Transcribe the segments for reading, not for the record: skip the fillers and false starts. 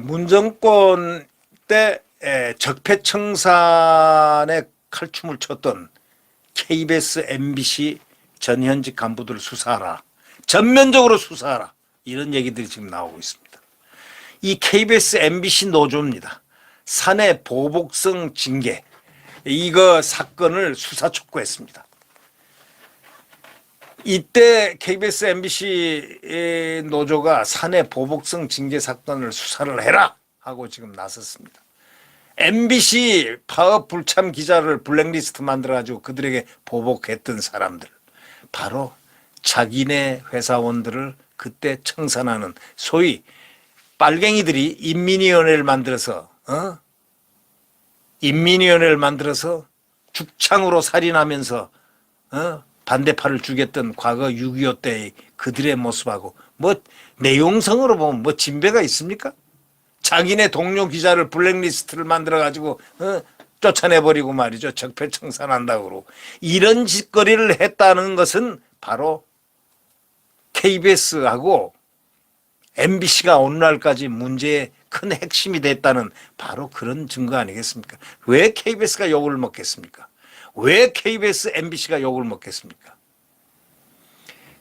문정권 때 적폐청산에 칼춤을 췄던 KBS, MBC 전현직 간부들을 수사하라. 전면적으로 수사하라. 이런 얘기들이 지금 나오고 있습니다. 이 KBS, MBC 노조입니다. 사내 보복성 징계 이거 사건을 수사 촉구했습니다. 이때 KBS, MBC 노조가 사내 보복성 징계 사건을 수사를 해라 하고 지금 나섰습니다. MBC 파업 불참 기자를 블랙리스트 만들어가지고 그들에게 보복했던 사람들, 바로 자기네 회사원들을 그때 청산하는 소위 빨갱이들이 인민위원회를 만들어서 인민위원회를 만들어서 죽창으로 살인하면서 반대파를 죽였던 과거 6.25 때의 그들의 모습하고 뭐 내용성으로 보면 뭐 진배가 있습니까? 자기네 동료 기자를 블랙리스트를 만들어 가지고 쫓아내버리고 말이죠. 적폐청산한다고 그러고 이런 짓거리를 했다는 것은 바로 KBS하고 MBC가 오늘날까지 문제의 큰 핵심이 됐다는 바로 그런 증거 아니겠습니까? 왜 KBS가 욕을 먹겠습니까? 왜 KBS, MBC가 욕을 먹겠습니까?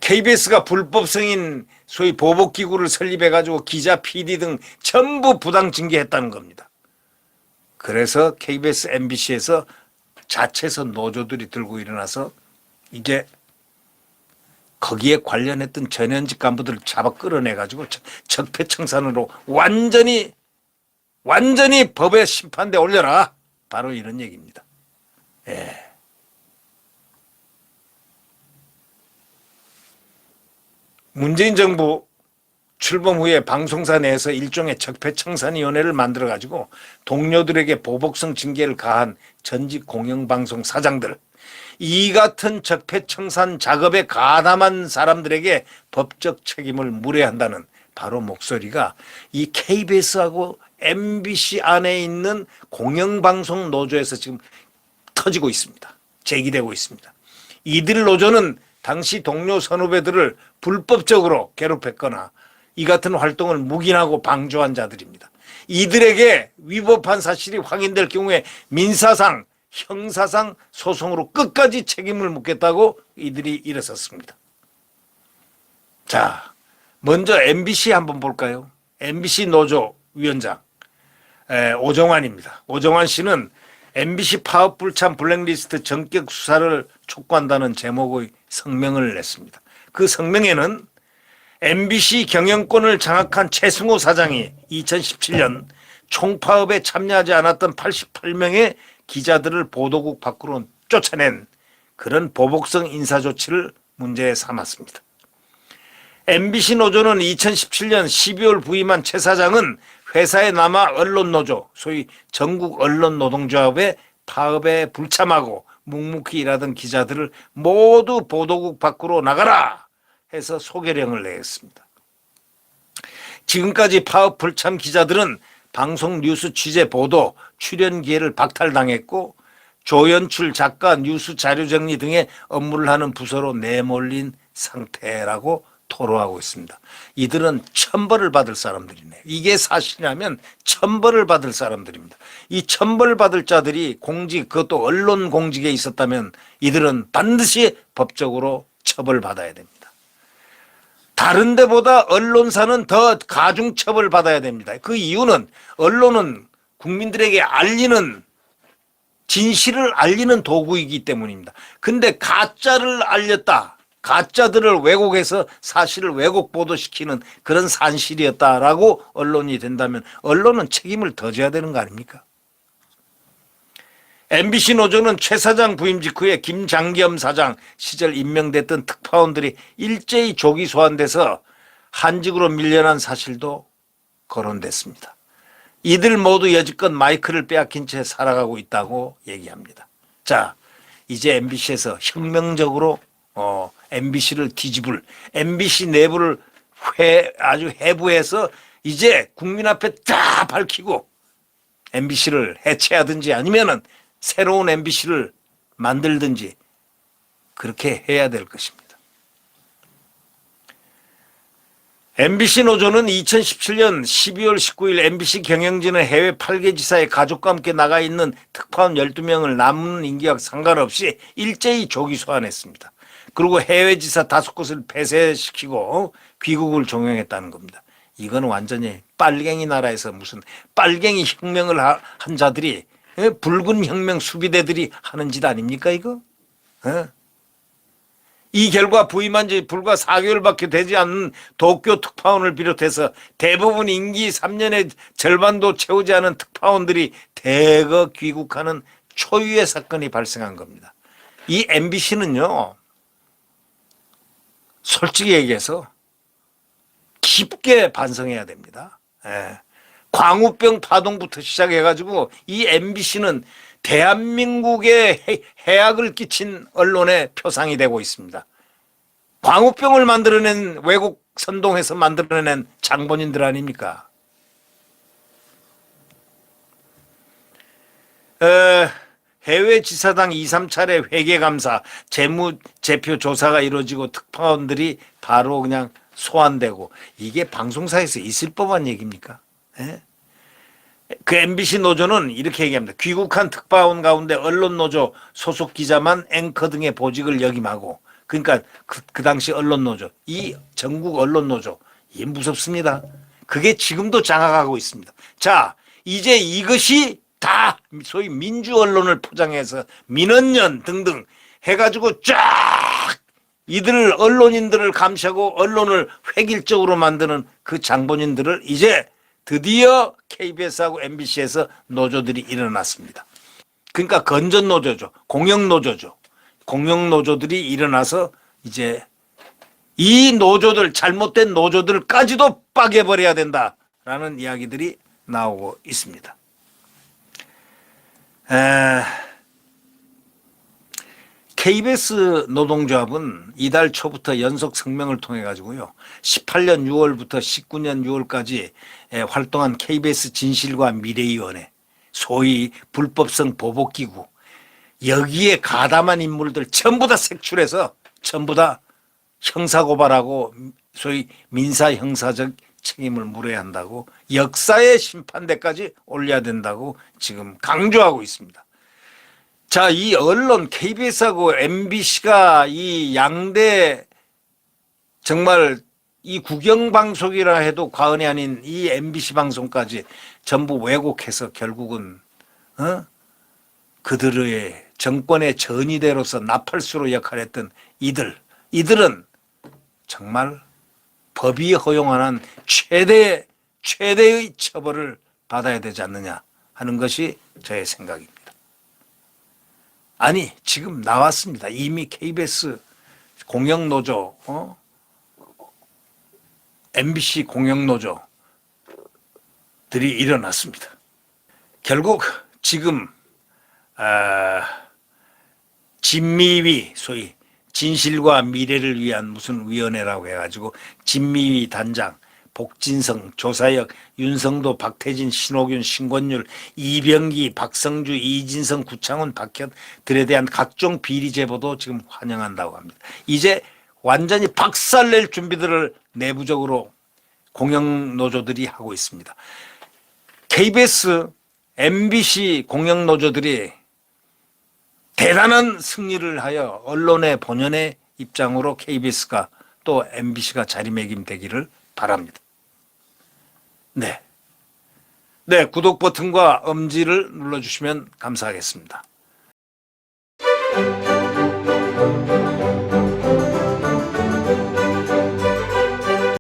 KBS가 불법 승인 소위 보복기구를 설립해가지고 기자, PD 등 전부 부당 징계했다는 겁니다. 그래서 KBS, MBC에서 자체선 노조들이 들고 일어나서 이제 거기에 관련했던 전현직 간부들을 잡아 끌어내가지고 적폐청산으로 완전히 법의 심판대 올려라. 바로 이런 얘기입니다. 예. 문재인 정부 출범 후에 방송사 내에서 일종의 적폐청산위원회를 만들어가지고 동료들에게 보복성 징계를 가한 전직 공영방송 사장들, 이 같은 적폐청산 작업에 가담한 사람들에게 법적 책임을 물어야 한다는 바로 목소리가 이 KBS하고 MBC 안에 있는 공영방송 노조에서 지금 터지고 있습니다. 제기되고 있습니다. 이들 노조는 당시 동료 선후배들을 불법적으로 괴롭혔거나 이 같은 활동을 묵인하고 방조한 자들입니다. 이들에게 위법한 사실이 확인될 경우에 민사상, 형사상 소송으로 끝까지 책임을 묻겠다고 이들이 일어섰습니다. 자, 먼저 MBC 한번 볼까요? MBC 노조 위원장 오정환입니다. 오정환 씨는 MBC 파업 불참 블랙리스트 전격 수사를 촉구한다는 제목의 성명을 냈습니다. 그 성명에는 MBC 경영권을 장악한 최승호 사장이 2017년 총파업에 참여하지 않았던 88명의 기자들을 보도국 밖으로 쫓아낸 그런 보복성 인사조치를 문제에 삼았습니다. MBC 노조는 2017년 12월 부임한 최 사장은 회사에 남아 언론노조, 소위 전국 언론노동조합의 파업에 불참하고 묵묵히 일하던 기자들을 모두 보도국 밖으로 나가라 해서 소개령을 내었습니다. 지금까지 파업 불참 기자들은 방송 뉴스 취재 보도, 출연 기회를 박탈당했고 조연출, 작가, 뉴스 자료 정리 등의 업무를 하는 부서로 내몰린 상태라고 토로하고 있습니다. 이들은 천벌을 받을 사람들이네요. 이게 사실이라면 천벌을 받을 사람들입니다. 이 천벌 받을 자들이 공직, 그것도 언론 공직에 있었다면 이들은 반드시 법적으로 처벌받아야 됩니다. 다른 데보다 언론사는 더 가중 처벌 받아야 됩니다. 그 이유는 언론은 국민들에게 알리는, 진실을 알리는 도구이기 때문입니다. 근데 가짜를 알렸다, 가짜들을 왜곡해서 사실을 왜곡 보도시키는 그런 산실이었다라고 언론이 된다면 언론은 책임을 더 져야 되는 거 아닙니까? MBC 노조는 최 사장 부임 직후에 김장겸 사장 시절 임명됐던 특파원들이 일제히 조기 소환돼서 한직으로 밀려난 사실도 거론됐습니다. 이들 모두 여지껏 마이크를 빼앗긴 채 살아가고 있다고 얘기합니다. 자, 이제 MBC에서 혁명적으로 MBC를 뒤집을, MBC 내부를 아주 해부해서 이제 국민 앞에 다 밝히고 MBC를 해체하든지 아니면은 새로운 MBC를 만들든지 그렇게 해야 될 것입니다. MBC 노조는 2017년 12월 19일 MBC 경영진의 해외 8개 지사에 가족과 함께 나가 있는 특파원 12명을 남은 임기와 상관없이 일제히 조기 소환했습니다. 그리고 해외 지사 5곳을 폐쇄시키고 귀국을 종용했다는 겁니다. 이건 완전히 빨갱이 나라에서 무슨 빨갱이 혁명을 한 자들이, 붉은 혁명 수비대들이 하는 짓 아닙니까 이거? 이 결과 부임한 지 불과 4개월밖에 되지 않는 도쿄 특파원을 비롯해서 대부분 임기 3년의 절반도 채우지 않은 특파원들이 대거 귀국하는 초유의 사건이 발생한 겁니다. 이 MBC는요, 솔직히 얘기해서 깊게 반성해야 됩니다. 광우병 파동부터 시작해가지고 이 MBC는 대한민국에 해악을 끼친 언론의 표상이 되고 있습니다. 광우병을 만들어낸, 외국 선동해서 만들어낸 장본인들 아닙니까? 해외 지사당 2, 3차례 회계감사, 재무제표 조사가 이루어지고 특파원들이 바로 그냥 소환되고, 이게 방송사에서 있을 법한 얘기입니까? 그 MBC 노조는 이렇게 얘기합니다. 귀국한 특파원 가운데 언론노조 소속 기자만 앵커 등의 보직을 역임하고, 그러니까 그 당시 언론노조, 이 전국 언론노조, 이게 무섭습니다. 그게 지금도 장악하고 있습니다. 자, 이제 이것이 다 소위 민주 언론을 포장해서 민언연 등등 해가지고 쫙 이들 언론인들을 감시하고 언론을 획일적으로 만드는 그 장본인들을 이제 드디어 KBS하고 MBC에서 노조들이 일어났습니다. 그러니까 건전노조죠. 공영노조죠. 공영노조들이 일어나서 이제 이 노조들, 잘못된 노조들까지도 빠개버려야 된다라는 이야기들이 나오고 있습니다. KBS 노동조합은 이달 초부터 연속 성명을 통해 가지고요, 18년 6월부터 19년 6월까지 활동한 KBS 진실과 미래위원회, 소위 불법성 보복기구, 여기에 가담한 인물들 전부 다 색출해서 전부 다 형사고발하고 소위 민사 형사적 책임을 물어야 한다고, 역사의 심판대까지 올려야 된다고 지금 강조하고 있습니다. 자, 이 언론 KBS하고 MBC가 이 양대 정말 이 국영방송이라 해도 과언이 아닌 이 MBC 방송까지 전부 왜곡해서 결국은 그들의 정권의 전위대로서 나팔수로 역할했던 이들은 정말 법이 허용하는 최대의 처벌을 받아야 되지 않느냐 하는 것이 저의 생각입니다. 아니, 지금 나왔습니다. 이미 KBS 공영노조, MBC 공영노조들이 일어났습니다. 결국 지금 진미위, 소위 진실과 미래를 위한 무슨 위원회라고 해가지고 진미위 단장, 복진성, 조사혁, 윤성도, 박태진, 신호균, 신권율, 이병기, 박성주, 이진성, 구창훈, 박현들에 대한 각종 비리 제보도 지금 환영한다고 합니다. 이제 완전히 박살낼 준비들을 내부적으로 공영노조들이 하고 있습니다. KBS, MBC 공영노조들이 대단한 승리를 하여 언론의 본연의 입장으로 KBS가 또 MBC가 자리매김되기를 바랍니다. 네. 구독 버튼과 엄지를 눌러주시면 감사하겠습니다.